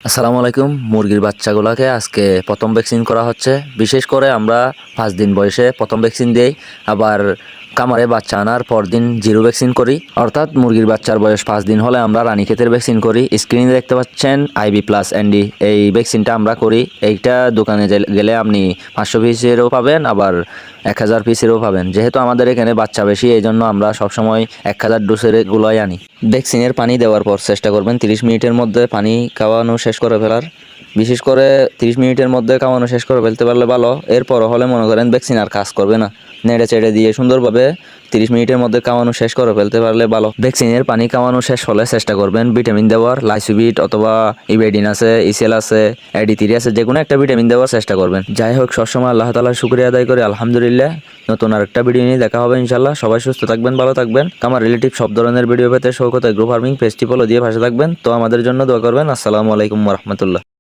আসসালামু আলাইকুম। মুরগির বাচ্চাগুলোকে আজকে প্রথম ভ্যাকসিন করা হচ্ছে। বিশেষ করে আমরা 5 দিন বয়সে প্রথম ভ্যাকসিন দিই, আবার কামারে বাচ্চা আনার পর দিন জিরো ভ্যাকসিন করি। অর্থাৎ মুরগির বাচ্চার বয়স 5 দিন হলে আমরা রানীক্ষেতের ভ্যাকসিন করি। স্ক্রিনে দেখতে পাচ্ছেন IB+ND, এই ভ্যাকসিনটা আমরা করি। এইটা দোকানে গেলে আপনি 500 পিসেরও পাবেন, আবার 1000 পিসেরও পাবেন। যেহেতু আমাদের এখানে বাচ্চা বেশি, এই জন্য আমরা সবসময় 1000 ডোজের গুলোই আনি। ভ্যাকসিনের পানি দেওয়ার পর চেষ্টা করবেন 30 মিনিটের মধ্যে পানি খাওয়ানো শেষ করে ফেলার। বিশেষ করে 30 মিনিটের মধ্যে খাওয়ানো শেষ করে ফেলতে পারলে ভালো। এরপর হলে মনে করেন ভ্যাকসিন আর কাজ করবে না, নেড়ে চেড়ে দিয়ে সুন্দরভাবে 30 মিনিটের মধ্যে খাওয়ানো শেষ করে ফেলতে পারলে ভালো। ভ্যাকসিনের পানি খাওয়ানো শেষ হলে চেষ্টা করবেন ভিটামিন দেওয়ার। লাইসোবিট অথবা ইবেডিন আছে, ইসেল আছে, AD3 আছে, যে কোনো একটা ভিটামিন দেওয়ার চেষ্টা করবেন। যাই হোক, সবসময় আল্লাহ তাআলার শুকরিয়া আদায় করে আলহামদুলিল্লাহ। নতুন আরেকটা ভিডিও নিয়ে দেখা হবে ইনশাল্লাহ। সবাই সুস্থ থাকবেন, ভালো থাকবেন। আমার রিলেটিভ সব ধরনের ভিডিও পেতে শৌকত এগ্রো ফার্মিং পেজটি ফলো দিয়ে পাশে থাকবেন। তো আমাদের জন্য দোয়া করবেন। আসসালামু আলাইকুম ওয়া রাহমাতুল্লাহ।